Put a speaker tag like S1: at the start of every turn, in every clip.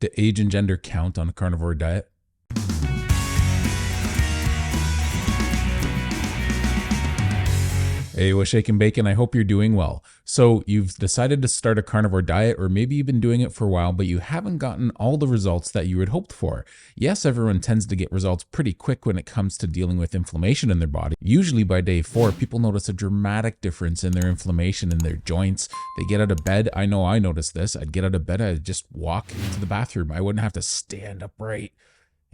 S1: Do age and gender count on a carnivore diet? Hey, what's shaking bacon? I hope you're doing well. So you've decided to start a carnivore diet, or maybe you've been doing it for a while, but you haven't gotten all the results that you had hoped for. Yes, everyone tends to get results pretty quick when it comes to dealing with inflammation in their body. Usually by day 4, people notice a dramatic difference in their inflammation in their joints. They get out of bed. I know I noticed this. I'd get out of bed, I'd just walk into the bathroom. I wouldn't have to stand upright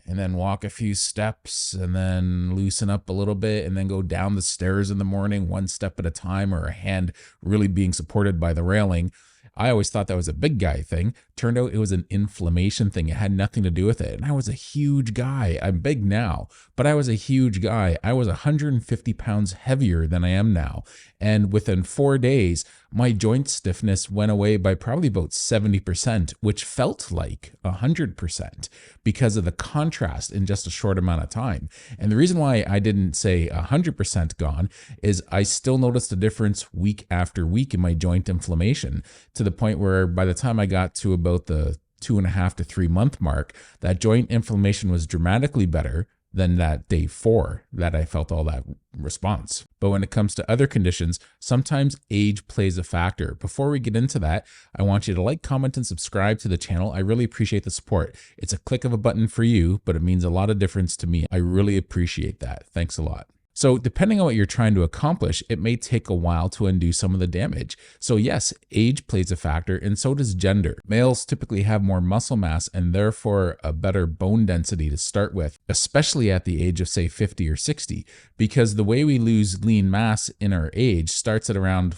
S1: and then walk a few steps and then loosen up a little bit and then go down the stairs in the morning, one step at a time, or a hand really being supported by the railing. I always thought that was a big guy thing. Turned out it was an inflammation thing. It had nothing to do with it. And I was a huge guy. I'm big now, but I was a huge guy. I was 150 pounds heavier than I am now. And within 4 days, my joint stiffness went away by probably about 70%, which felt like 100% because of the contrast in just a short amount of time. And the reason why I didn't say 100% gone is I still noticed a difference week after week in my joint inflammation, to the point where by the time I got to about the 2.5 to 3 month mark, that joint inflammation was dramatically better than that day 4 that I felt all that response. But when it comes to other conditions, sometimes age plays a factor. Before we get into that, I want you to like, comment, and subscribe to the channel. I really appreciate the support. It's a click of a button for you, but it means a lot of difference to me. I really appreciate that. Thanks a lot. So depending on what you're trying to accomplish, it may take a while to undo some of the damage. So yes, age plays a factor, and so does gender. Males typically have more muscle mass and therefore a better bone density to start with, especially at the age of say 50 or 60, because the way we lose lean mass in our age starts at around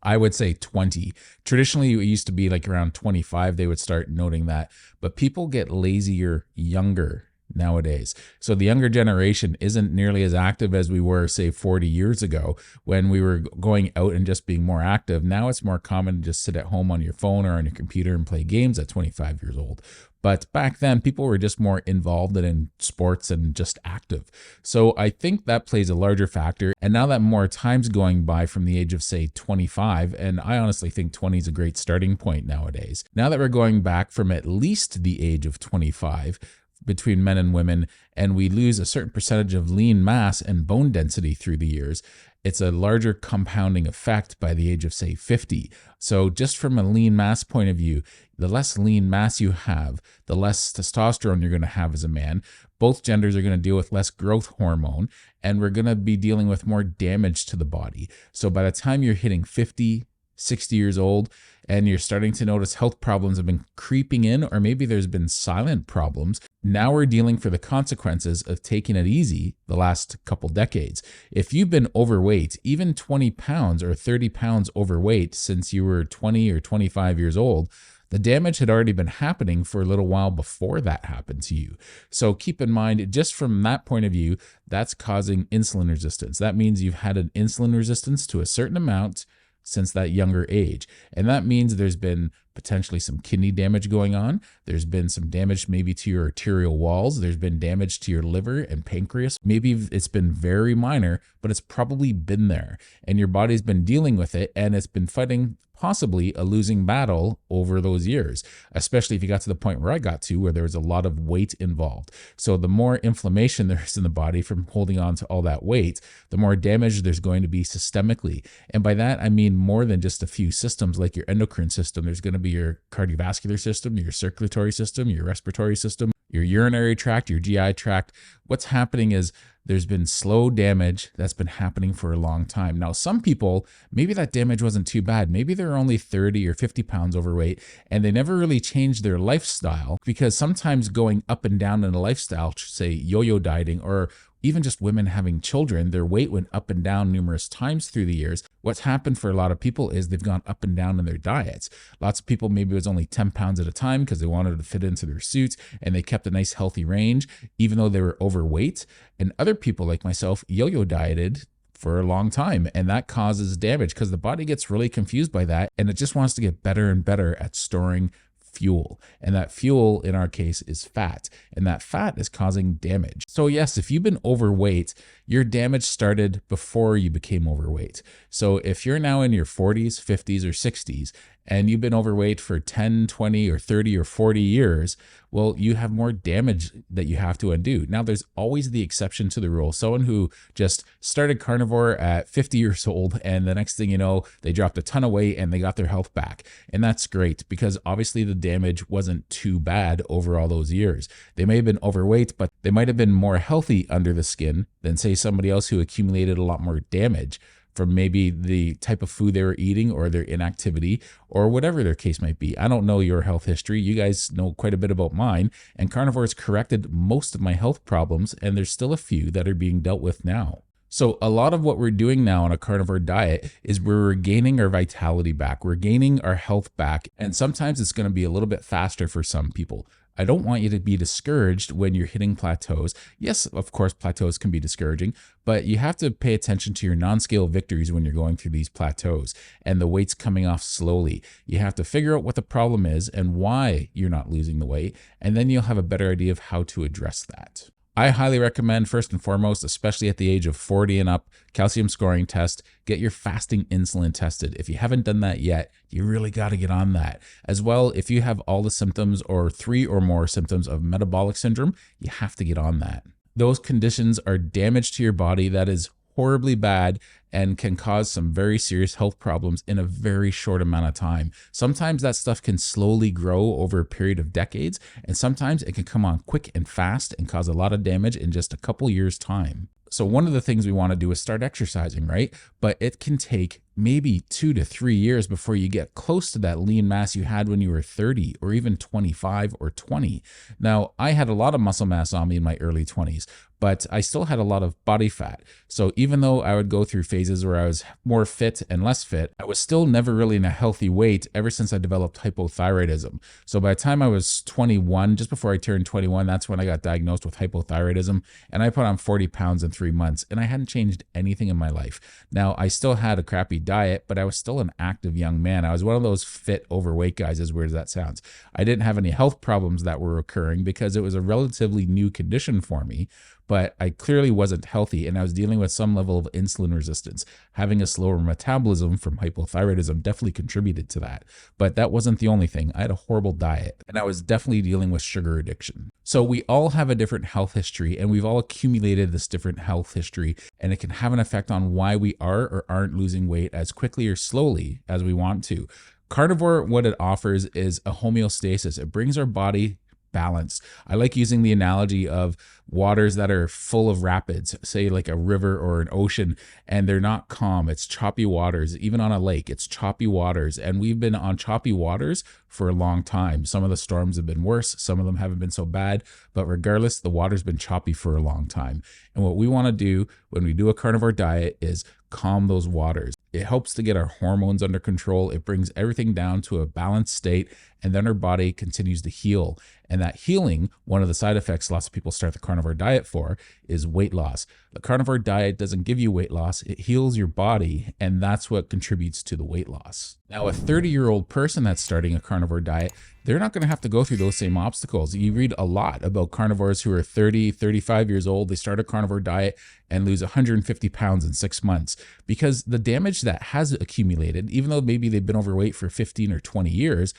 S1: I would say 20. Traditionally, it used to be like around 25, they would start noting that, but people get lazier younger nowadays. So the younger generation isn't nearly as active as we were, say, 40 years ago when we were going out and just being more active. Now it's more common to just sit at home on your phone or on your computer and play games at 25 years old. But back then, people were just more involved in sports and just active. So I think that plays a larger factor. And now that more time's going by from the age of, say, 25, and I honestly think 20 is a great starting point nowadays. Now that we're going back from at least the age of 25, between men and women, and we lose a certain percentage of lean mass and bone density through the years, it's a larger compounding effect by the age of, say, 50. So just from a lean mass point of view, the less lean mass you have, the less testosterone you're going to have as a man. Both genders are going to deal with less growth hormone, and we're going to be dealing with more damage to the body. So by the time you're hitting 50, 60 years old, and you're starting to notice health problems have been creeping in, or maybe there's been silent problems, now we're dealing for the consequences of taking it easy the last couple decades. If you've been overweight, even 20 pounds or 30 pounds overweight since you were 20 or 25 years old, the damage had already been happening for a little while before that happened to you. So keep in mind, just from that point of view, that's causing insulin resistance. That means you've had an insulin resistance to a certain amount since that younger age. And that means there's been potentially some kidney damage going on. There's been some damage maybe to your arterial walls. There's been damage to your liver and pancreas. Maybe it's been very minor, but it's probably been there. And your body's been dealing with it, and it's been fighting possibly a losing battle over those years, especially if you got to the point where I got to, where there was a lot of weight involved. So the more inflammation there is in the body from holding on to all that weight, the more damage there's going to be systemically. And by that, I mean more than just a few systems like your endocrine system. There's going to be your cardiovascular system, your circulatory system, your respiratory system, your urinary tract, your GI tract. What's happening is there's been slow damage that's been happening for a long time. Now, some people, maybe that damage wasn't too bad. Maybe they're only 30 or 50 pounds overweight, and they never really changed their lifestyle, because sometimes going up and down in a lifestyle, say yo-yo dieting, or even just women having children, their weight went up and down numerous times through the years. What's happened for a lot of people is they've gone up and down in their diets. Lots of people, maybe it was only 10 pounds at a time because they wanted to fit into their suits, and they kept a nice healthy range, even though they were overweight. And other people like myself yo-yo dieted for a long time, and that causes damage because the body gets really confused by that, and it just wants to get better and better at storing fuel. And that fuel in our case is fat, and that fat is causing damage. So yes, if you've been overweight, your damage started before you became overweight. So if you're now in your 40s, 50s, or 60s, and you've been overweight for 10, 20, or 30, or 40 years, well, you have more damage that you have to undo. Now, there's always the exception to the rule. Someone who just started carnivore at 50 years old, and the next thing you know, they dropped a ton of weight and they got their health back. And that's great because obviously the damage wasn't too bad over all those years. They may have been overweight, but they might have been more healthy under the skin than, say, somebody else who accumulated a lot more damage from maybe the type of food they were eating or their inactivity or whatever their case might be. I don't know your health history. You guys know quite a bit about mine, and carnivore has corrected most of my health problems, and there's still a few that are being dealt with now. So a lot of what we're doing now on a carnivore diet is we're regaining our vitality back. We're gaining our health back, and sometimes it's going to be a little bit faster for some people. I don't want you to be discouraged when you're hitting plateaus. Yes, of course, plateaus can be discouraging, but you have to pay attention to your non-scale victories when you're going through these plateaus and the weight's coming off slowly. You have to figure out what the problem is and why you're not losing the weight, and then you'll have a better idea of how to address that. I highly recommend, first and foremost, especially at the age of 40 and up, calcium scoring test. Get your fasting insulin tested. If you haven't done that yet, you really got to get on that. As well, if you have all the symptoms or 3 or more symptoms of metabolic syndrome, you have to get on that. Those conditions are damage to your body that is horribly bad and can cause some very serious health problems in a very short amount of time. Sometimes that stuff can slowly grow over a period of decades, and sometimes it can come on quick and fast and cause a lot of damage in just a couple years' time. So one of the things we want to do is start exercising, right? But it can take maybe 2 to 3 years before you get close to that lean mass you had when you were 30 or even 25 or 20. Now, I had a lot of muscle mass on me in my early 20s, but I still had a lot of body fat. So even though I would go through phases where I was more fit and less fit, I was still never really in a healthy weight ever since I developed hypothyroidism. So by the time I was 21, just before I turned 21, that's when I got diagnosed with hypothyroidism, and I put on 40 pounds in 3 months, and I hadn't changed anything in my life. Now, I still had a crappy diet, but I was still an active young man. I was one of those fit, overweight guys, as weird as that sounds. I didn't have any health problems that were occurring because it was a relatively new condition for me, but I clearly wasn't healthy, and I was dealing with some level of insulin resistance. Having a slower metabolism from hypothyroidism definitely contributed to that, but that wasn't the only thing. I had a horrible diet, and I was definitely dealing with sugar addiction. So we all have a different health history, and we've all accumulated this different health history, and it can have an effect on why we are or aren't losing weight as quickly or slowly as we want to. Carnivore, what it offers is a homeostasis. It brings our body balance. I like using the analogy of waters that are full of rapids, say like a river or an ocean, and they're not calm. It's choppy waters. Even on a lake, it's choppy waters. And we've been on choppy waters for a long time. Some of the storms have been worse. Some of them haven't been so bad. But regardless, the water's been choppy for a long time. And what we want to do when we do a carnivore diet is calm those waters. It helps to get our hormones under control. It brings everything down to a balanced state, and then our body continues to heal. And that healing, one of the side effects lots of people start the carnivore diet for, is weight loss. The carnivore diet doesn't give you weight loss. It heals your body, and that's what contributes to the weight loss. Now, a 30-year-old person that's starting a carnivore diet, they're not going to have to go through those same obstacles. You read a lot about carnivores who are 30, 35 years old. They start a carnivore diet and lose 150 pounds in 6 months because the damage that has accumulated, even though maybe they've been overweight for 15 or 20 years,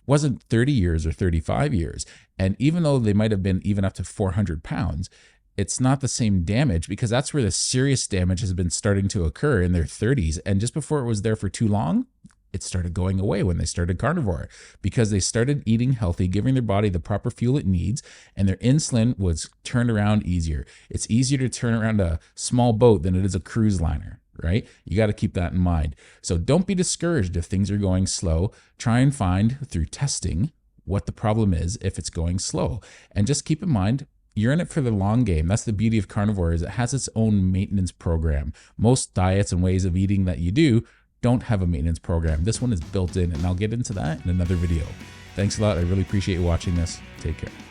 S1: wasn't 30 years or 35 years. And even though they might have been even up to 400 pounds, it's not the same damage because that's where the serious damage has been starting to occur in their 30s. And just before it was there for too long, it started going away when they started carnivore because they started eating healthy, giving their body the proper fuel it needs, and their insulin was turned around easier. It's easier to turn around a small boat than it is a cruise liner, right? You got to keep that in mind. So don't be discouraged if things are going slow. Try and find through testing what the problem is if it's going slow. And just keep in mind, you're in it for the long game. That's the beauty of carnivore, is it has its own maintenance program. Most diets and ways of eating that you do don't have a maintenance program. This one is built in, and I'll get into that in another video. Thanks a lot. I really appreciate you watching this. Take care.